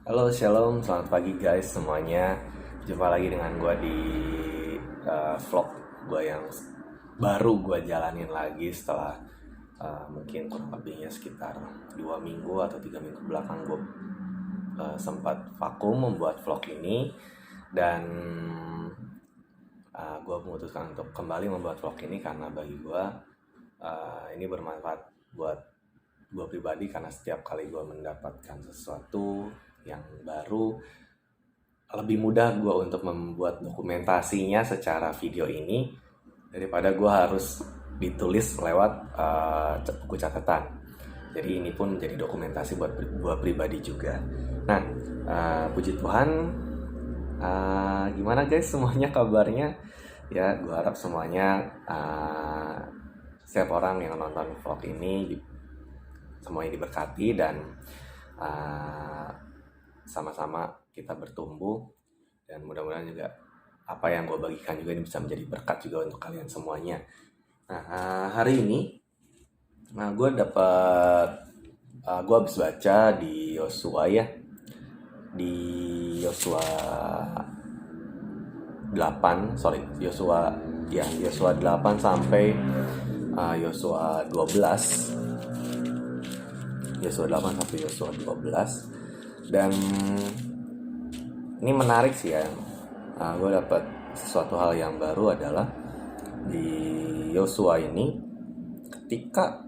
Halo, shalom, selamat pagi guys semuanya. Jumpa lagi dengan gue di vlog gue yang baru gue jalanin lagi setelah mungkin kurang lebihnya sekitar 2 minggu atau 3 minggu belakang gue sempat vakum membuat vlog ini. Dan gue memutuskan untuk kembali membuat vlog ini karena bagi gue ini bermanfaat buat gue pribadi, karena setiap kali gue mendapatkan sesuatu yang baru, lebih mudah gue untuk membuat dokumentasinya secara video ini daripada gue harus ditulis lewat buku catatan. Jadi ini pun menjadi dokumentasi buat gue pribadi juga. Nah, puji Tuhan, gimana guys semuanya kabarnya? Ya, gue harap semuanya, setiap orang yang nonton vlog ini semuanya diberkati dan sama-sama kita bertumbuh, dan mudah-mudahan juga apa yang gue bagikan juga ini bisa menjadi berkat juga untuk kalian semuanya. Nah, hari ini gue habis baca di Yosua ya, di Yosua 8, Yosua 8 sampai Yosua 12. Yosua 8 sampai Yosua 12. Dan ini menarik sih ya. Gue dapat sesuatu hal yang baru adalah di Yosua ini, ketika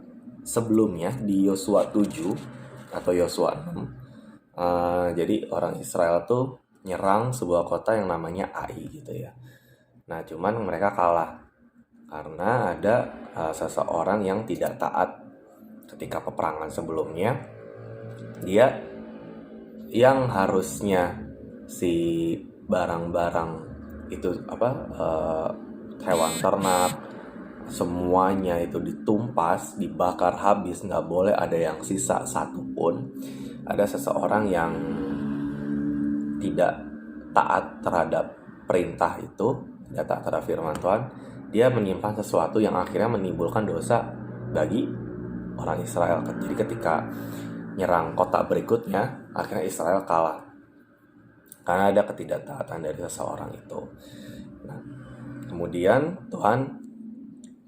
sebelumnya di Yosua 7 atau Yosua 6, jadi orang Israel tuh nyerang sebuah kota yang namanya Ai gitu ya. Nah, cuman mereka kalah karena ada seseorang yang tidak taat ketika peperangan sebelumnya. Dia yang harusnya si barang-barang itu hewan ternak semuanya itu ditumpas, dibakar habis, nggak boleh ada yang sisa satupun. Ada seseorang yang tidak taat terhadap perintah itu, tidak taat terhadap firman Tuhan. Dia menyimpan sesuatu yang akhirnya menimbulkan dosa bagi orang Israel. Jadi ketika nyerang kota berikutnya, akhirnya Israel kalah karena ada ketidaktaatan dari seseorang itu. Nah, kemudian Tuhan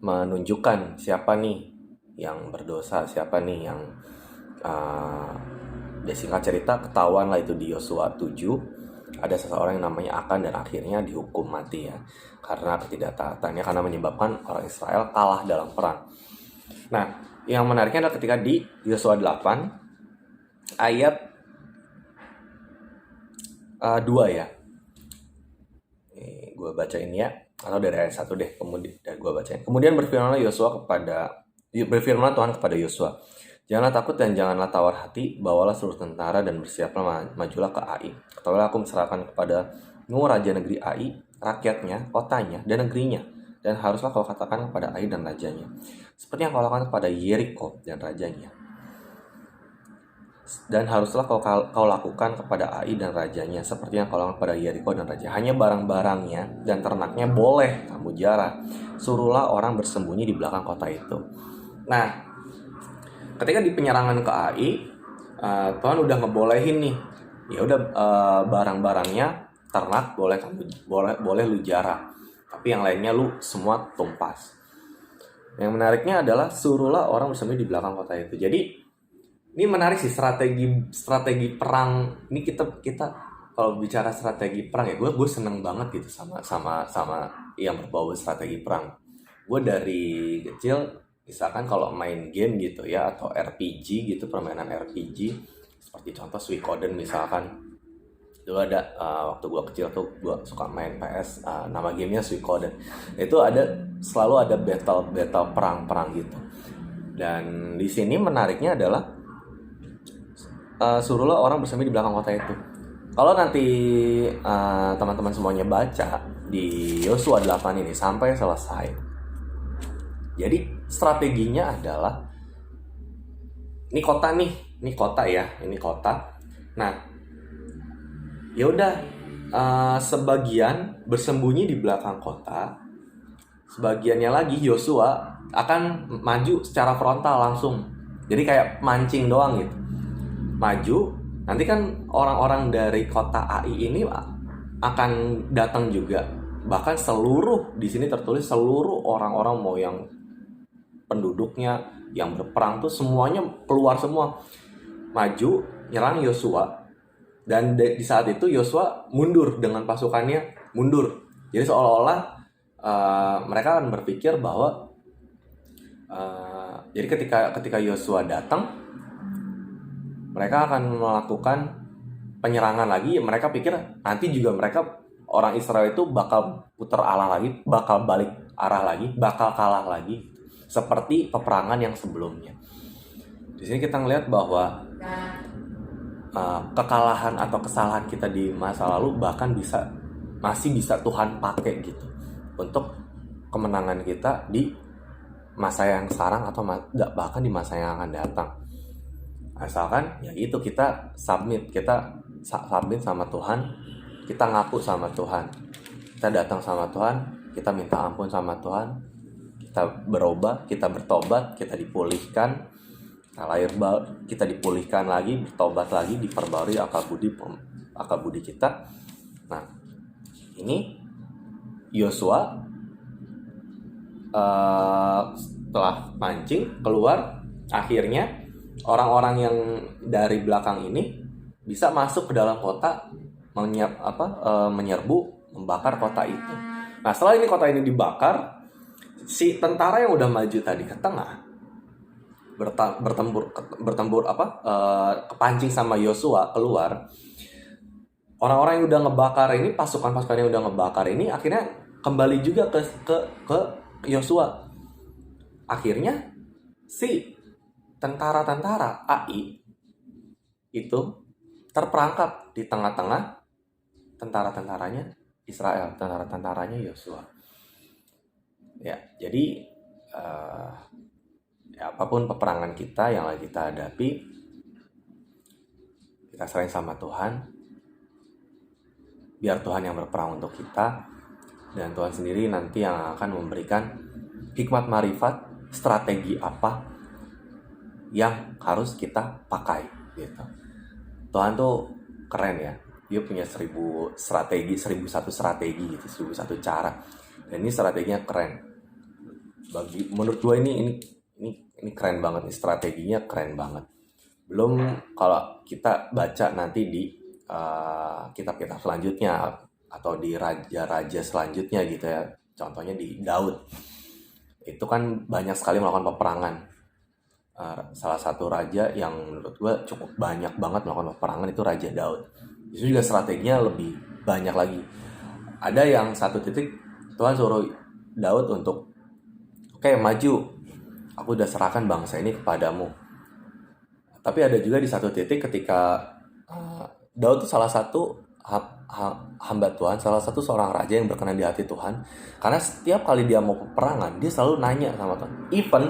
menunjukkan siapa nih yang berdosa, siapa nih yang singkat cerita ketahuan lah itu di Yosua 7. Ada seseorang yang namanya Akan dan akhirnya dihukum mati ya, karena ketidaktaatannya, karena menyebabkan orang Israel kalah dalam perang. Nah, yang menariknya adalah ketika di Yosua 8 ayat 2 ya. Gue bacain ya, atau dari ayat 1 deh, kemudian gue bacain. Kemudian berfirmanlah Tuhan kepada Yosua, janganlah takut dan janganlah tawar hati, bawalah seluruh tentara dan bersiaplah majulah ke Ai. Ketahuilah aku menyerahkan kepadamu raja negeri Ai, rakyatnya, kotanya, dan negerinya. Dan haruslah kau katakan kepada Ai dan rajanya, seperti yang kau lakukan kepada Yeriko dan rajanya. Dan haruslah kau lakukan kepada Ai dan rajanya seperti yang kau lakukan kepada Yeriko dan raja. Hanya barang-barangnya dan ternaknya boleh kamu jarah. Suruhlah orang bersembunyi di belakang kota itu. Nah, ketika di penyerangan ke Ai, Tuhan udah ngebolehin nih. Ya udah, barang-barangnya ternak boleh lu jarah. Tapi yang lainnya lu semua tumpas. Yang menariknya adalah suruhlah orang bersembunyi di belakang kota itu. Jadi ini menarik sih, strategi perang. Ini kita kalau bicara strategi perang ya, gue seneng banget gitu sama yang berbau strategi perang. Gue dari kecil misalkan kalau main game gitu ya, atau RPG gitu, permainan RPG seperti contoh Suikoden misalkan. Dulu ada waktu gue kecil tuh gue suka main PS, nama gamenya Suikoden. Itu selalu ada battle perang gitu. Dan di sini menariknya adalah suruhlah orang bersembunyi di belakang kota itu. Kalau nanti teman-teman semuanya baca di Yosua 8 ini sampai selesai, jadi strateginya adalah ini kota ya. Nah, ya udah, sebagian bersembunyi di belakang kota, sebagiannya lagi Yosua akan maju secara frontal langsung. Jadi kayak mancing doang gitu. Maju, nanti kan orang-orang dari kota AI ini akan datang juga. Bahkan di sini tertulis seluruh orang-orang, mau yang penduduknya yang berperang tuh semuanya keluar semua, maju nyerang Yosua. Dan di saat itu Yosua mundur dengan pasukannya, mundur. Jadi seolah-olah mereka akan berpikir bahwa jadi ketika Yosua datang, mereka akan melakukan penyerangan lagi. Mereka pikir nanti juga mereka, orang Israel itu bakal putar arah lagi, bakal balik arah lagi, bakal kalah lagi seperti peperangan yang sebelumnya. Di sini kita ngelihat bahwa kekalahan atau kesalahan kita di masa lalu bahkan masih bisa Tuhan pakai gitu untuk kemenangan kita di masa yang sekarang atau bahkan di masa yang akan datang. Asalkan ya itu kita submit sama Tuhan, kita ngaku sama Tuhan, kita datang sama Tuhan, kita minta ampun sama Tuhan, kita berubah, kita bertobat, kita dipulihkan, kita dipulihkan lagi, bertobat lagi, diperbarui akal budi kita. Nah, ini Yosua setelah mancing keluar, akhirnya orang-orang yang dari belakang ini bisa masuk ke dalam kota, menyerbu, membakar kota itu. Nah, setelah ini kota ini dibakar, si tentara yang udah maju tadi ke tengah bertempur kepancing sama Yosua keluar. Orang-orang yang udah ngebakar ini, pasukan-pasukan yang udah ngebakar ini akhirnya kembali juga ke Yosua. Akhirnya si tentara-tentara AI itu terperangkap di tengah-tengah tentara-tentaranya Israel, tentara-tentaranya Yosua. Ya, jadi apapun peperangan kita yang lagi kita hadapi, kita serahin sama Tuhan, biar Tuhan yang berperang untuk kita, dan Tuhan sendiri nanti yang akan memberikan hikmat marifat, strategi apa yang harus kita pakai gitu. Tuhan tuh keren ya, dia punya 1001 strategi gitu, 1001 cara, dan ini strateginya keren. Menurut gue ini keren banget nih, strateginya keren banget. Belum kalau kita baca nanti di kitab-kitab selanjutnya atau di raja-raja selanjutnya gitu ya, contohnya di Daud, itu kan banyak sekali melakukan peperangan. Salah satu raja yang menurut gue cukup banyak banget melakukan peperangan itu Raja Daud. Itu juga strateginya lebih banyak lagi. Ada yang satu titik Tuhan suruh Daud untuk maju, aku udah serahkan bangsa ini kepadamu. Tapi ada juga di satu titik ketika Daud itu salah satu hamba Tuhan, salah satu seorang raja yang berkenan di hati Tuhan, karena setiap kali dia mau peperangan dia selalu nanya sama Tuhan, even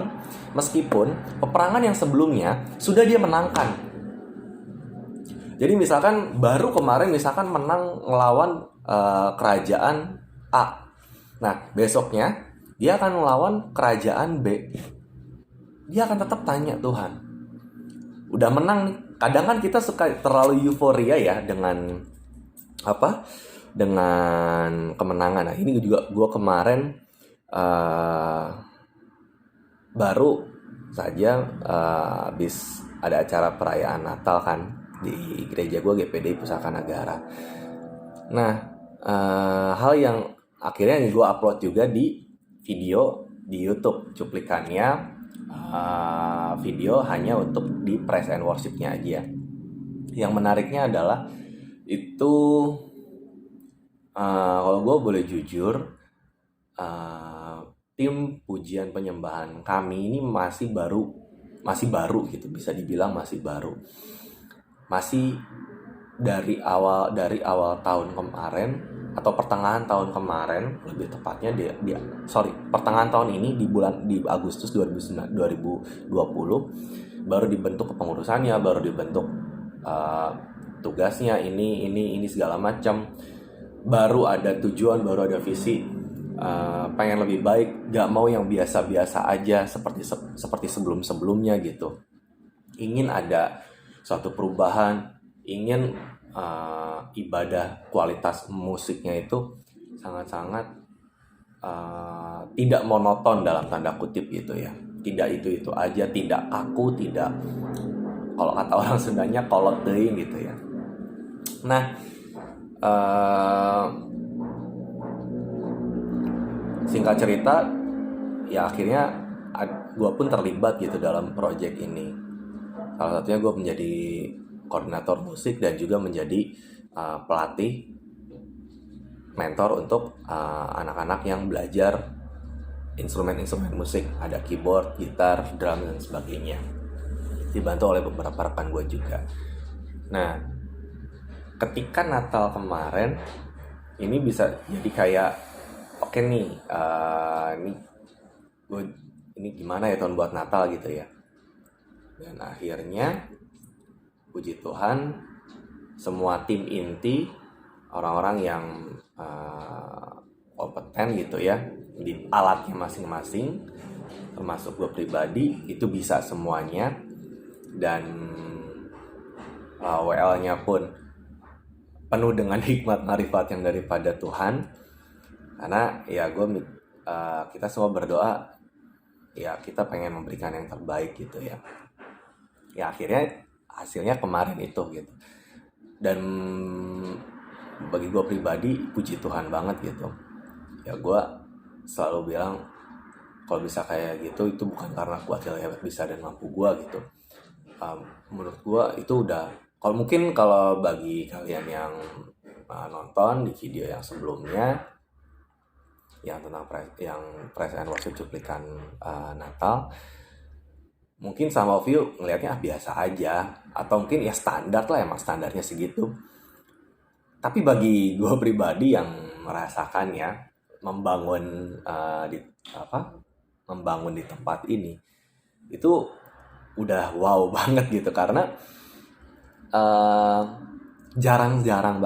meskipun peperangan yang sebelumnya sudah dia menangkan. Jadi misalkan baru kemarin menang ngelawan kerajaan A, nah besoknya dia akan melawan kerajaan B, dia akan tetap tanya Tuhan, udah menang nih. Kadang kan kita suka terlalu euforia ya dengan kemenangan. Nah, ini juga gue kemarin baru saja habis ada acara perayaan Natal kan di gereja gue, GPD Pusaka Negara. Nah, hal yang akhirnya gue upload juga di video di YouTube, cuplikannya video hanya untuk di praise and worship-nya aja. Yang menariknya adalah itu kalau gue boleh jujur, tim pujian penyembahan kami ini masih baru gitu, bisa dibilang masih baru, masih dari awal tahun kemarin atau pertengahan tahun kemarin, lebih tepatnya pertengahan tahun ini di Agustus 2020 baru dibentuk kepengurusannya, baru dibentuk tugasnya, ini segala macam, baru ada tujuan, baru ada visi, pengen lebih baik, gak mau yang biasa-biasa aja seperti sebelum-sebelumnya gitu. Ingin ada suatu perubahan, ingin ibadah kualitas musiknya itu sangat-sangat tidak monoton dalam tanda kutip gitu ya, tidak itu aja, tidak kaku, tidak, kalau kata orang Sundanya, kolot teuing gitu ya. Nah, singkat cerita, ya akhirnya gue pun terlibat gitu dalam project ini. Salah satunya gue menjadi koordinator musik dan juga menjadi pelatih, mentor untuk anak-anak yang belajar instrumen-instrumen musik. Ada keyboard, gitar, drum, dan sebagainya. Dibantu oleh beberapa rekan gue juga. Nah, ketika Natal kemarin, ini bisa jadi kayak, oke nih, ini gimana ya tahun buat Natal gitu ya. Dan akhirnya, puji Tuhan, semua tim inti, orang-orang yang kompeten gitu ya, di alatnya masing-masing, termasuk gue pribadi, itu bisa semuanya. Dan WL-nya pun penuh dengan hikmat marifat yang daripada Tuhan. Karena ya kita semua berdoa, ya kita pengen memberikan yang terbaik gitu ya. Ya akhirnya hasilnya kemarin itu gitu. Dan bagi gue pribadi, puji Tuhan banget gitu. Ya gue selalu bilang, kalau bisa kayak gitu, itu bukan karena kuatil, hebat, bisa, dan mampu gue gitu. Menurut gue itu udah, kalau bagi kalian yang nonton di video yang sebelumnya, yang tentang praise and worship cuplikan Natal, mungkin sama of you ngelihatnya biasa aja, atau mungkin ya standar lah, emang standarnya segitu. Tapi bagi gue pribadi yang merasakannya, membangun di tempat ini, itu udah wow banget gitu. Karena jarang-jarang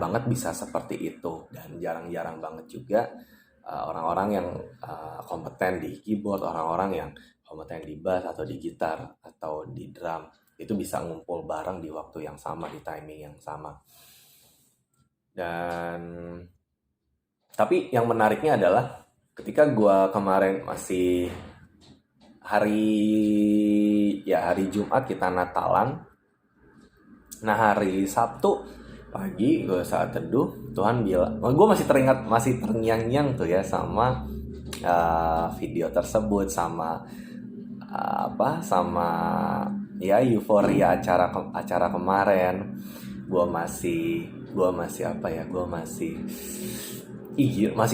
banget bisa seperti itu. Dan jarang-jarang banget juga orang-orang yang kompeten di keyboard, orang-orang yang kompeten di bass atau di gitar atau di drum, itu bisa ngumpul bareng di waktu yang sama, di timing yang sama. Dan tapi yang menariknya adalah ketika gue kemarin masih hari Jumat kita Natalan. Nah, hari Sabtu pagi gue saat teduh, Tuhan bilang, gue masih terngiang-ngiang tuh ya sama video tersebut, sama ya euforia acara kemarin. Gue masih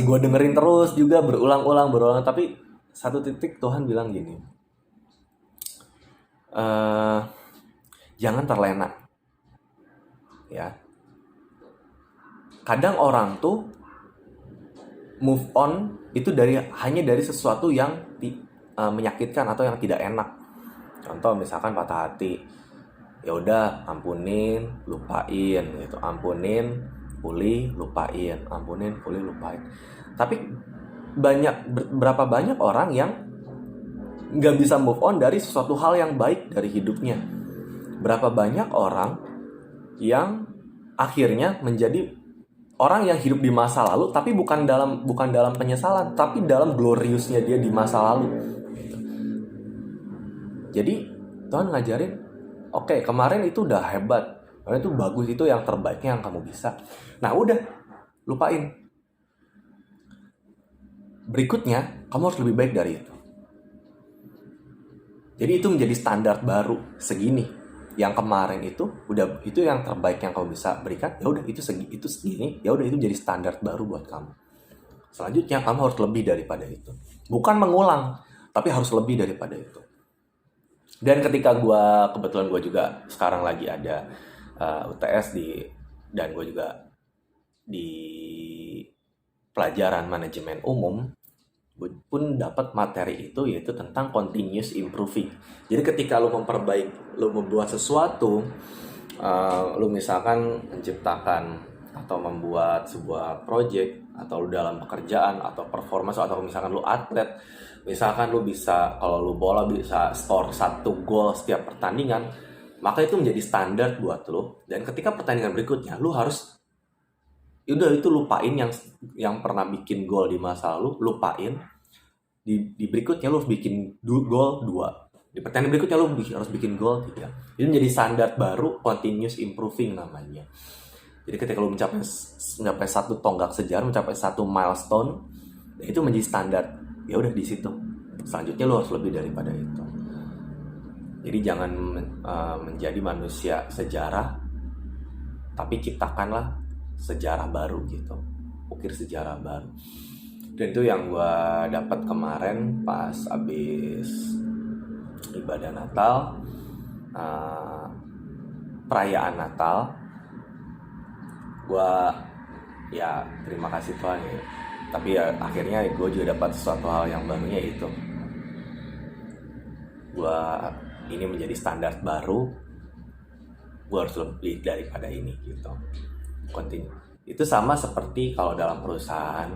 gue dengerin terus juga berulang-ulang. Tapi satu titik Tuhan bilang gini, jangan terlena ya. Kadang orang tuh move on itu hanya dari sesuatu yang menyakitkan atau yang tidak enak. Contoh misalkan patah hati, ya udah ampunin, lupain gitu, ampunin, pulih, lupain, ampunin, pulih, lupain. Tapi berapa banyak orang yang nggak bisa move on dari sesuatu hal yang baik dari hidupnya. Berapa banyak orang yang akhirnya menjadi orang yang hidup di masa lalu, tapi bukan dalam penyesalan, tapi dalam gloriousnya dia di masa lalu gitu. Jadi Tuhan ngajarin, oke, kemarin itu udah hebat, kemarin itu bagus, itu yang terbaiknya yang kamu bisa. Nah udah, lupain. Berikutnya, kamu harus lebih baik dari itu. Jadi itu menjadi standar baru segini. Yang kemarin itu yang terbaik yang kamu bisa berikan. Ya udah itu segini. Ya udah itu jadi standar baru buat kamu. Selanjutnya kamu harus lebih daripada itu. Bukan mengulang, tapi harus lebih daripada itu. Dan ketika kebetulan gue juga sekarang lagi ada UTS dan gue juga di pelajaran manajemen umum, gue pun dapat materi itu, yaitu tentang continuous improving. Jadi ketika lo membuat sesuatu, lo misalkan menciptakan atau membuat sebuah project, atau lo dalam pekerjaan atau performance, atau misalkan lo atlet, misalkan lo bisa, kalau lo bola bisa score 1 gol setiap pertandingan, maka itu menjadi standar buat lo. Dan ketika pertandingan berikutnya lo harus udah itu lupain yang pernah bikin gol di masa lalu, lupain. Di berikutnya lo harus bikin gol 2. Di pertandingan berikutnya lo harus bikin gol 3. Itu menjadi standar baru, continuous improving namanya. Jadi ketika lo mencapai satu tonggak sejarah, mencapai satu milestone, itu menjadi standar. Ya udah di situ. Selanjutnya lo harus lebih daripada itu. Jadi jangan menjadi manusia sejarah, tapi ciptakanlah sejarah baru gitu. Ukir sejarah baru. Dan itu yang gue dapat kemarin pas abis ibadah Natal, perayaan Natal. Gue ya terima kasih Tuhan ya. Tapi ya akhirnya gue juga dapat sesuatu hal yang barunya itu. Ini menjadi standar baru. Gue harus lebih daripada ini gitu. Continue. Itu sama seperti kalau dalam perusahaan.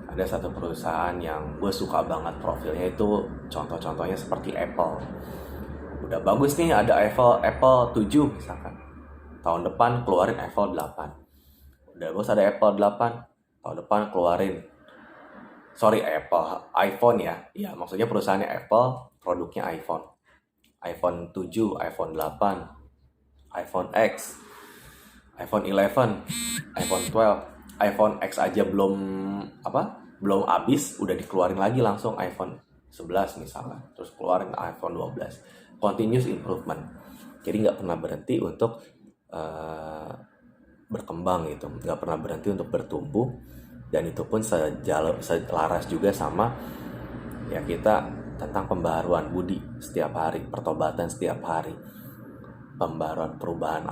Ada satu perusahaan yang gue suka banget profilnya, itu contoh-contohnya seperti Apple. Udah bagus nih, ada Apple 7 misalkan. Tahun depan keluarin Apple 8. Udah bagus ada Apple 8, tahun depan keluarin iPhone ya. Ya maksudnya perusahaannya Apple, produknya iPhone 7, iPhone 8, iPhone X, iPhone 11, iPhone 12, iPhone X aja belum habis, udah dikeluarin lagi langsung iPhone 11 misalnya, terus keluarin iPhone 12. Continuous improvement. Jadi nggak pernah berhenti untuk berkembang gitu, nggak pernah berhenti untuk bertumbuh. Dan itu pun selaras juga sama ya kita tentang pembaharuan budi setiap hari, pertobatan setiap hari, perubahan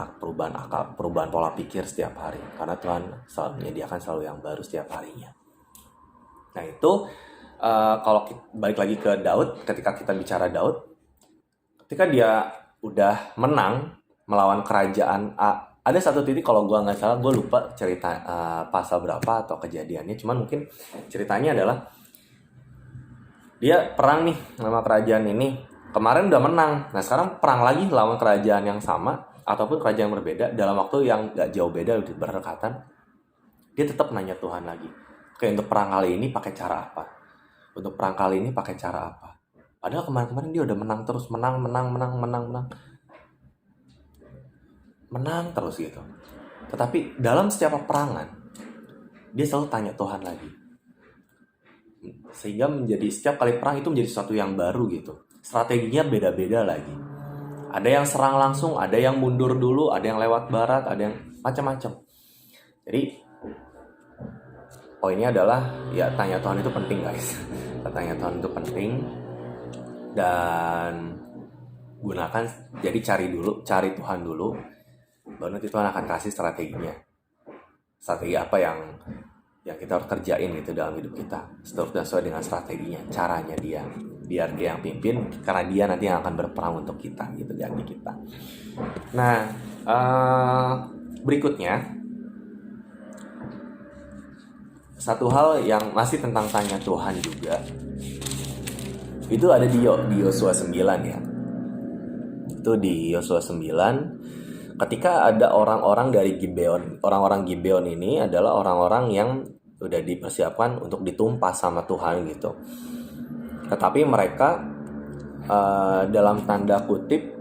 akal, perubahan pola pikir setiap hari, karena Tuhan selalu menyediakan selalu yang baru setiap harinya. Nah itu kalau balik lagi ke Daud, ketika kita bicara Daud, ketika dia udah menang melawan kerajaan ada satu titik, kalau gue nggak salah, gue lupa cerita pasal berapa atau kejadiannya, cuman mungkin ceritanya adalah dia perang nih sama kerajaan ini, kemarin udah menang, nah sekarang perang lagi lawan kerajaan yang sama ataupun kerajaan yang berbeda dalam waktu yang nggak jauh beda, berdekatan. Dia tetap nanya Tuhan lagi, oke, untuk perang kali ini pakai cara apa? Untuk perang kali ini pakai cara apa? Padahal kemarin dia udah menang terus, menang terus gitu. Tetapi dalam setiap peperangan dia selalu tanya Tuhan lagi, sehingga menjadi setiap kali perang itu menjadi sesuatu yang baru gitu. Strateginya beda-beda lagi. Ada yang serang langsung, ada yang mundur dulu, ada yang lewat barat, ada yang macam-macam. Jadi poinnya adalah ya tanya Tuhan itu penting guys. Tanya Tuhan itu penting, dan gunakan, jadi cari Tuhan dulu, baru nanti Tuhan akan kasih strateginya. Strategi apa yang kita harus kerjain gitu dalam hidup kita, sesuai dengan strateginya, caranya dia, biar dia yang pimpin, karena dia nanti yang akan berperang untuk kita gitu, ganti kita. Nah berikutnya satu hal yang masih tentang tanya Tuhan juga, itu ada di Yosua 9 ya. Itu di Yosua 9, ketika ada orang-orang dari Gibeon. Orang-orang Gibeon ini adalah orang-orang yang udah dipersiapkan untuk ditumpas sama Tuhan gitu. Tetapi mereka dalam tanda kutip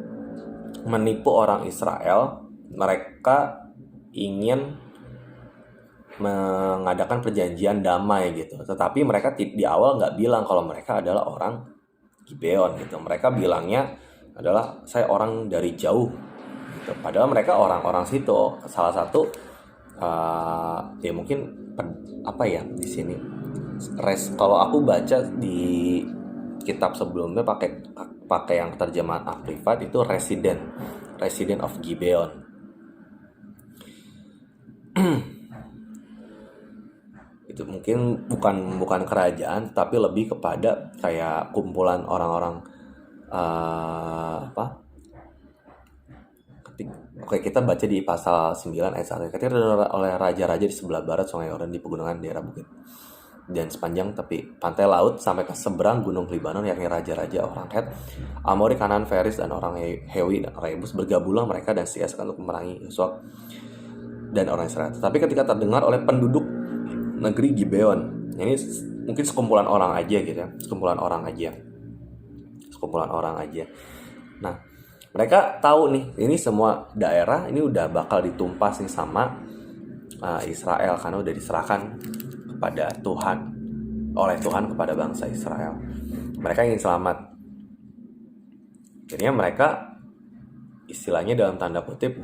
menipu orang Israel. Mereka ingin mengadakan perjanjian damai gitu. Tetapi mereka di awal nggak bilang kalau mereka adalah orang Gibeon gitu. Mereka bilangnya adalah saya orang dari jauh gitu. Padahal mereka orang-orang situ. Salah satu ya mungkin di sini kalau aku baca di kitab sebelumnya pakai yang terjemahan Amplified, itu resident of Gibeon. Itu mungkin bukan kerajaan, tapi lebih kepada kayak kumpulan orang-orang Oke, kita baca di pasal 9 ayat 1. Ketika oleh raja-raja di sebelah barat Sungai Yordan di pegunungan daerah bukit dan sepanjang tepi pantai laut sampai ke seberang gunung Libanon, yakni raja-raja orang Het, Amori, Kanaan, Feris, dan orang Hewi dan Rebus. Bergabunglah mereka dan siasat untuk memerangi Yosua dan orang Israel. Tapi ketika terdengar oleh penduduk negeri Gibeon, ini mungkin sekumpulan orang aja gitu ya, sekumpulan orang aja. Nah, mereka tahu nih, ini semua daerah ini udah bakal ditumpas nih sama Israel, karena udah diserahkan kepada Tuhan, oleh Tuhan kepada bangsa Israel. Mereka ingin selamat. Akhirnya mereka istilahnya dalam tanda kutip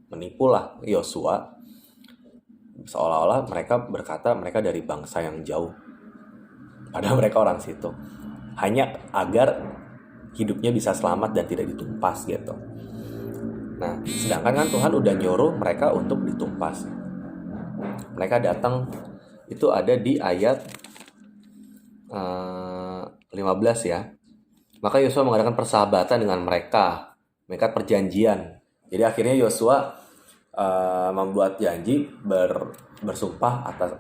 menipulah Yosua, seolah-olah mereka berkata mereka dari bangsa yang jauh, padahal mereka orang situ, hanya agar hidupnya bisa selamat dan tidak ditumpas gitu. Nah, sedangkan kan Tuhan udah nyuruh mereka untuk ditumpas. Mereka datang, itu ada di ayat 15 ya. Maka Yosua mengadakan persahabatan dengan mereka, mengikat perjanjian. Jadi akhirnya Yosua membuat janji bersumpah atas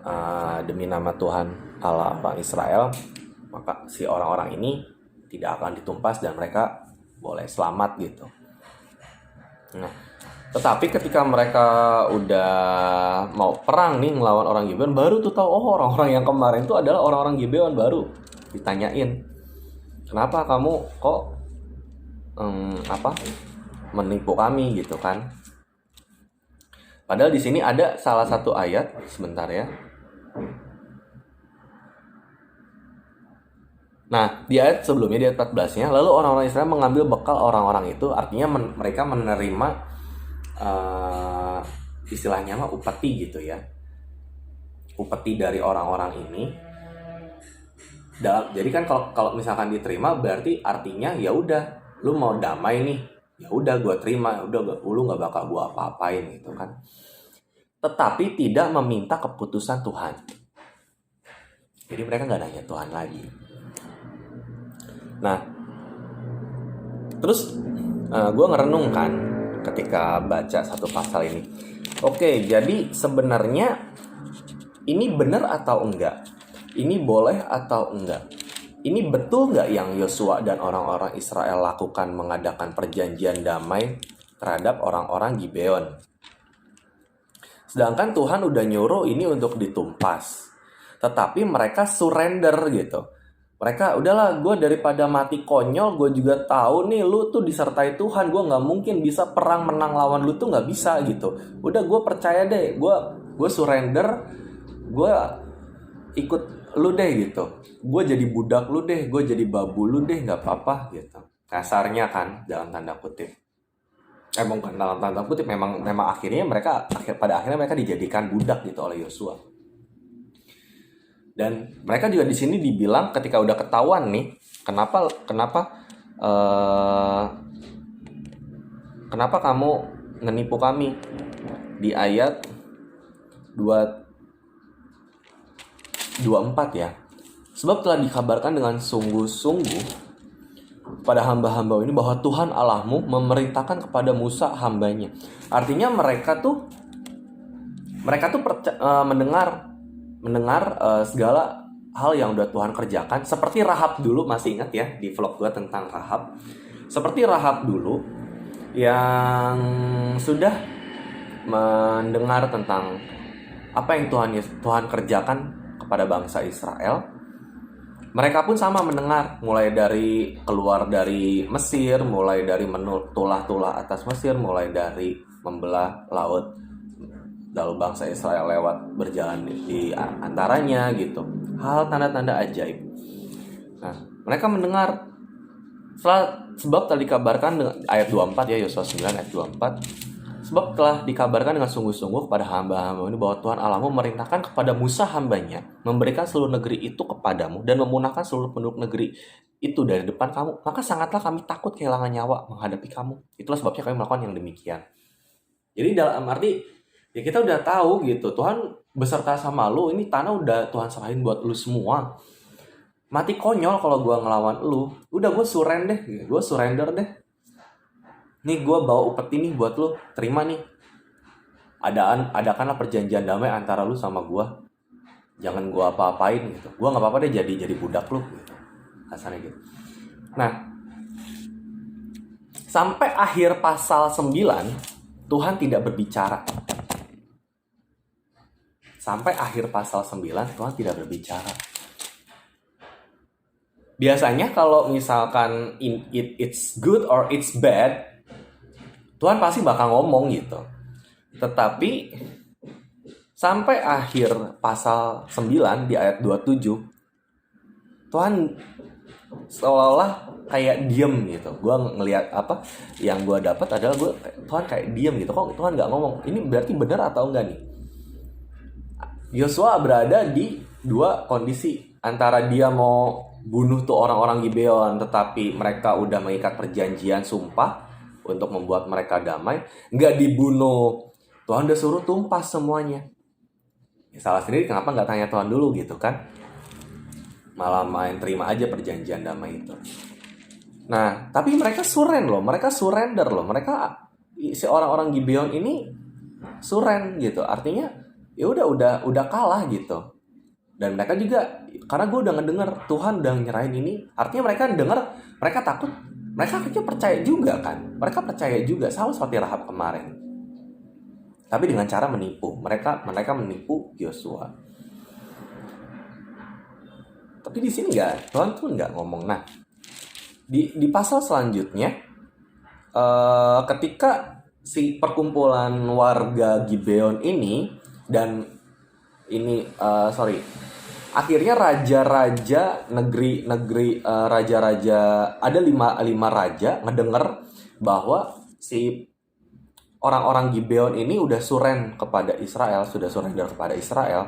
demi nama Tuhan Allah orang Israel, maka si orang-orang ini tidak akan ditumpas dan mereka boleh selamat gitu. Nah, tetapi ketika mereka udah mau perang nih ngelawan orang Gibeon, baru tuh tahu orang-orang yang kemarin itu adalah orang-orang Gibeon. Baru ditanyain, kenapa kamu kok menipu kami gitu kan? Padahal di sini ada salah satu ayat, sebentar ya. Nah, di ayat sebelumnya, di ayat 14-nya, lalu orang-orang Israel mengambil bekal orang-orang itu, artinya mereka menerima istilahnya mah upeti gitu ya. Upeti dari orang-orang ini. Jadi kan kalau misalkan diterima berarti artinya ya udah, lu mau damai nih, ya udah gue terima, udah lu nggak bakal gue apa-apain gitu kan. Tetapi tidak meminta keputusan Tuhan. Jadi mereka nggak nanya Tuhan lagi. Nah, terus gue ngerenung kan ketika baca satu pasal ini. Oke, jadi sebenarnya ini benar atau enggak? Ini boleh atau enggak? Ini betul nggak yang Yosua dan orang-orang Israel lakukan, mengadakan perjanjian damai terhadap orang-orang Gibeon? Sedangkan Tuhan udah nyuruh ini untuk ditumpas. Tetapi mereka surrender gitu. Mereka, udahlah gue daripada mati konyol, gue juga tahu nih lu tuh disertai Tuhan. Gue gak mungkin bisa perang menang lawan lu tuh gak bisa gitu. Udah gue percaya deh, gue surrender, gue ikut lu deh gitu. Gue jadi budak lu deh, gue jadi babu lu deh, gak apa-apa gitu. Kasarnya kan, dalam tanda kutip. Bukan dalam tanda kutip, memang akhirnya pada akhirnya mereka dijadikan budak gitu oleh Yosua. Dan mereka juga di sini dibilang ketika udah ketahuan nih, kenapa kamu menipu kami, di ayat 24 ya. Sebab telah dikabarkan dengan sungguh-sungguh pada hamba-hamba ini bahwa Tuhan Allahmu memerintahkan kepada Musa hambanya. Artinya mereka tuh mendengar segala hal yang udah Tuhan kerjakan. Seperti Rahab dulu, masih ingat ya di vlog gue tentang Rahab. Seperti Rahab dulu yang sudah mendengar tentang apa yang Tuhan kerjakan kepada bangsa Israel. Mereka pun sama mendengar, mulai dari keluar dari Mesir, mulai dari tulah-tulah atas Mesir, mulai dari membelah laut, lalu bangsa Israel lewat berjalan di antaranya gitu. Hal tanda-tanda ajaib. Nah, mereka mendengar sebab telah dikabarkan dengan ayat 24 ya, Yosua 9 ayat 24. Sebab telah dikabarkan dengan sungguh-sungguh kepada hamba-hamba ini bahwa Tuhan Allahmu memerintahkan kepada Musa hambanya memberikan seluruh negeri itu kepadamu dan memunahkan seluruh penduduk negeri itu dari depan kamu. Maka sangatlah kami takut kehilangan nyawa menghadapi kamu. Itulah sebabnya kami melakukan yang demikian. Jadi dalam arti ya kita udah tahu gitu, Tuhan beserta sama lu, ini tanah udah Tuhan serahin buat lu semua. Mati konyol kalau gue ngelawan lu, udah gue surrender deh. Nih gue bawa upeti nih buat lu, terima nih. Adakanlah perjanjian damai antara lu sama gue. jangan gue apa-apain gitu, gue nggak apa-apa deh jadi budak lu gitu, kasarnya gitu. Nah, sampai akhir pasal 9 Tuhan tidak berbicara. Sampai akhir pasal 9 Tuhan tidak berbicara. Biasanya kalau misalkan it's good or it's bad, Tuhan pasti bakal ngomong gitu. Tetapi sampai akhir pasal 9 di ayat 27, Tuhan seolah-olah kayak diem gitu. Gue ngelihat apa yang gue dapat adalah Tuhan kayak diem gitu. Kok Tuhan nggak ngomong? Ini berarti benar atau enggak nih? Yosua berada di dua kondisi, antara dia mau bunuh tuh orang-orang Gibeon, tetapi mereka udah mengikat perjanjian sumpah untuk membuat mereka damai, nggak dibunuh. Tuhan udah suruh tumpas semuanya. Ya, salah sendiri kenapa nggak tanya Tuhan dulu gitu kan? Malah main terima aja perjanjian damai itu. Nah, tapi mereka surrender loh. Mereka si orang-orang Gibeon ini gitu. Artinya ya udah kalah gitu. Dan mereka juga, karena gue udah ngedenger Tuhan udah nyerahin ini, artinya mereka denger, mereka takut, mereka akhirnya percaya juga kan. Mereka percaya juga, sama seperti Rahab kemarin. Tapi dengan cara menipu. Mereka menipu Yosua. Tapi di sini Tuhan tuh nggak ngomong. Nah, di pasal selanjutnya, ketika si perkumpulan warga Gibeon ini dan ini akhirnya raja-raja negeri raja-raja, ada lima raja ngedenger bahwa si orang-orang Gibeon ini udah surrender kepada Israel.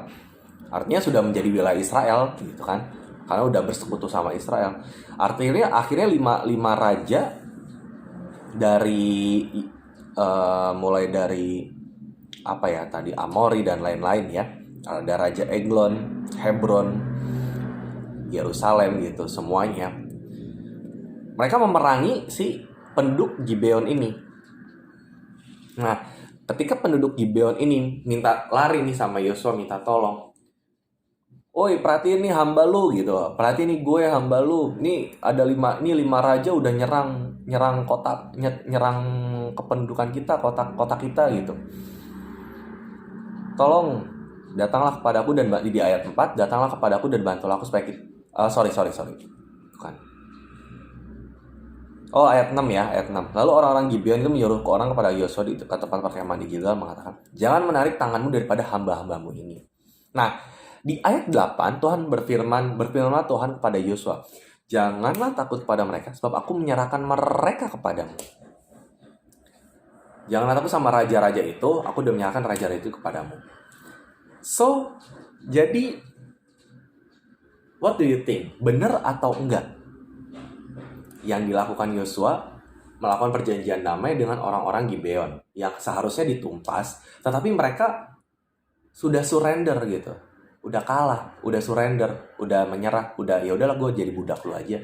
Artinya sudah menjadi wilayah Israel gitu kan, karena udah bersekutu sama Israel. Akhirnya lima raja dari mulai dari apa ya tadi, Amori dan lain-lain ya. Ada Raja Eglon, Hebron, Yerusalem gitu, semuanya. Mereka memerangi si penduduk Gibeon ini. Nah, ketika penduduk Gibeon ini minta lari nih sama Yosua, minta tolong. Oi, perhatiin nih hamba lu gitu. Perhatiin nih gue hamba lu. Nih ada lima raja udah nyerang kependudukan kita, kota kita gitu. Tolong datanglah kepadaku dan di ayat 4, datanglah kepadaku dan bantulah aku supaya sorry. Bukan. Oh, ayat 6 ya, ayat 6. Lalu orang-orang Gibeon itu menyuruh orang kepada Yosua di tempat perkemahan di Gilgal, mengatakan, "Jangan menarik tanganmu daripada hamba-hambamu ini." Nah, di ayat 8 Tuhan berfirman Tuhan kepada Yosua, "Janganlah takut kepada mereka, sebab aku menyerahkan mereka kepadamu." Janganlah takut sama raja-raja itu, aku udah menyerahkan raja-raja itu kepadamu. So, jadi what do you think? Benar atau enggak yang dilakukan Yosua melakukan perjanjian damai dengan orang-orang Gibeon yang seharusnya ditumpas, tetapi mereka sudah surrender gitu, udah kalah, udah surrender, udah menyerah, udah ya udahlah gue jadi budak lu aja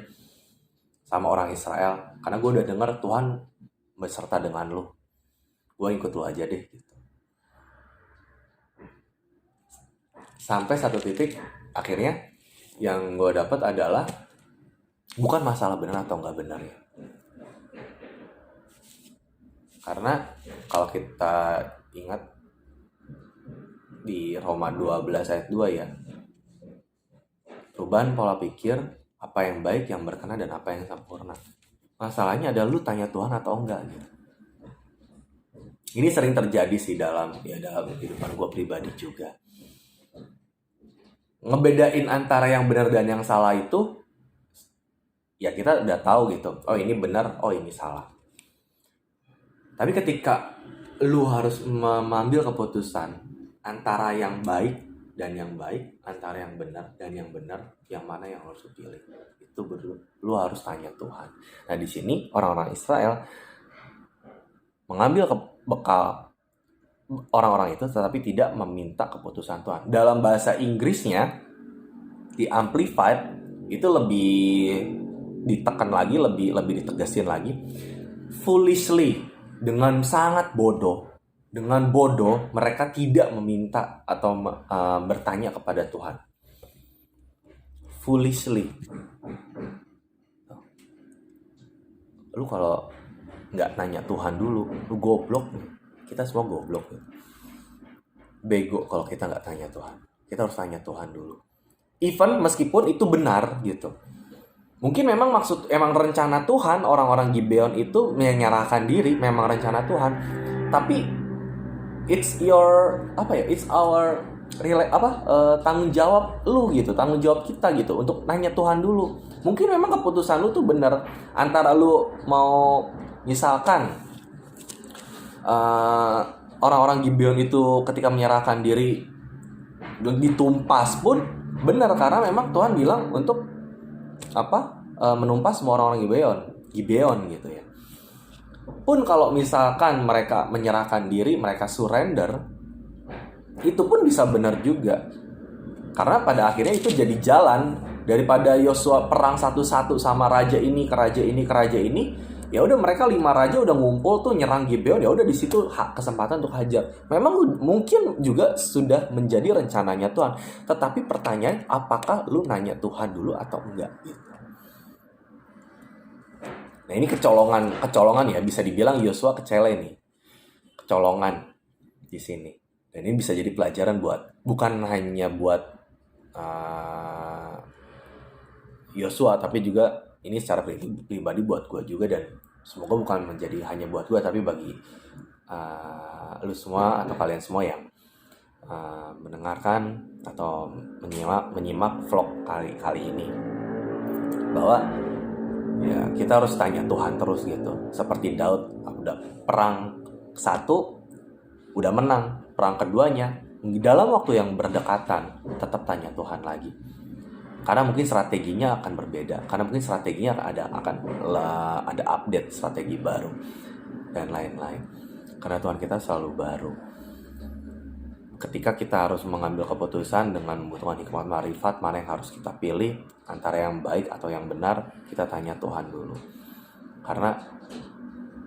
sama orang Israel, karena gue udah dengar Tuhan beserta dengan lu, gue ikut lu aja deh gitu. Sampai satu titik akhirnya yang gue dapat adalah bukan masalah benar atau nggak benar ya. Karena kalau kita ingat di Roma 12 ayat 2 ya, perubahan pola pikir, apa yang baik, yang berkenan, dan apa yang sempurna. Masalahnya adalah lu tanya Tuhan atau enggak gitu. Ini sering terjadi sih dalam kehidupan gue pribadi juga. Ngebedain antara yang benar dan yang salah itu ya kita udah tahu gitu. Oh ini benar, oh ini salah. Tapi ketika lu harus mengambil keputusan antara yang baik dan yang baik, antara yang benar dan yang benar, yang mana yang harus dipilih, itu lu harus tanya Tuhan. Nah di sini orang-orang Israel mengambil bekal orang-orang itu, tetapi tidak meminta keputusan Tuhan. Dalam bahasa Inggrisnya di Amplified itu lebih ditekan lagi, lebih ditegasin lagi, foolishly, dengan sangat bodoh. dengan bodoh mereka tidak meminta atau bertanya kepada Tuhan. Foolishly. Lu kalau nggak nanya Tuhan dulu, lu goblok. Kita semua goblok. Bego kalau kita nggak tanya Tuhan. Kita harus tanya Tuhan dulu. Even meskipun itu benar gitu. Mungkin memang emang rencana Tuhan orang-orang Gibeon itu menyerahkan diri, memang rencana Tuhan. Tapi it's our tanggung jawab lu gitu, tanggung jawab kita gitu untuk nanya Tuhan dulu. Mungkin memang keputusan lu tuh benar, antara lu mau misalkan orang-orang Gibeon itu ketika menyerahkan diri ditumpas pun benar, karena memang Tuhan bilang untuk menumpas semua orang-orang Gibeon gitu ya. Pun kalau misalkan mereka menyerahkan diri, mereka surrender, itu pun bisa benar juga. Karena pada akhirnya itu jadi jalan daripada Yosua perang satu-satu sama raja ini ke raja ini ke raja ini. Ya udah, mereka 5 raja udah ngumpul tuh nyerang Gibeon, ya udah di situ kesempatan untuk hajar. Memang mungkin juga sudah menjadi rencananya Tuhan. Tetapi pertanyaan, apakah lu nanya Tuhan dulu atau enggak gitu. Nah, ini kecolongan ya, bisa dibilang Yosua kecele nih. Kecolongan di sini. Dan ini bisa jadi pelajaran bukan hanya buat Yosua, tapi juga ini secara pribadi buat gue juga, dan semoga bukan menjadi hanya buat gue, tapi bagi lu semua atau kalian semua yang mendengarkan atau menyimak vlog kali ini, bahwa ya kita harus tanya Tuhan terus gitu. Seperti Daud, udah perang satu udah menang, perang keduanya dalam waktu yang berdekatan tetap tanya Tuhan lagi. Karena mungkin strateginya akan berbeda, karena mungkin strateginya akan ada update strategi baru dan lain-lain. Karena Tuhan kita selalu baru. Ketika kita harus mengambil keputusan dengan membutuhkan hikmat marifat, mana yang harus kita pilih antara yang baik atau yang benar, kita tanya Tuhan dulu. Karena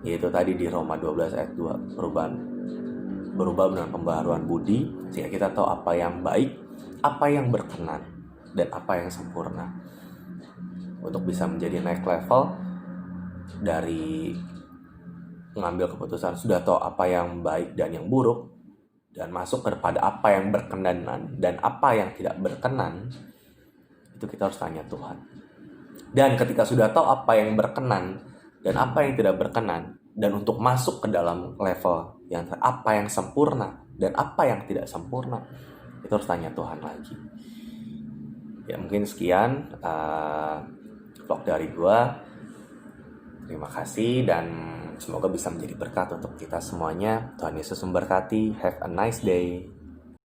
yaitu tadi di Roma 12 ayat 2, berubah dengan pembaharuan budi, sehingga kita tahu apa yang baik, apa yang berkenan, dan apa yang sempurna. Untuk bisa menjadi naik level dari mengambil keputusan sudah tahu apa yang baik dan yang buruk, dan masuk kepada apa yang berkenan dan apa yang tidak berkenan, itu kita harus tanya Tuhan. Dan ketika sudah tahu apa yang berkenan dan apa yang tidak berkenan, dan untuk masuk ke dalam level yang apa yang sempurna dan apa yang tidak sempurna, itu harus tanya Tuhan lagi. Ya mungkin sekian vlog dari gua. Terima kasih dan semoga bisa menjadi berkat untuk kita semuanya. Tuhan Yesus memberkati. Have a nice day.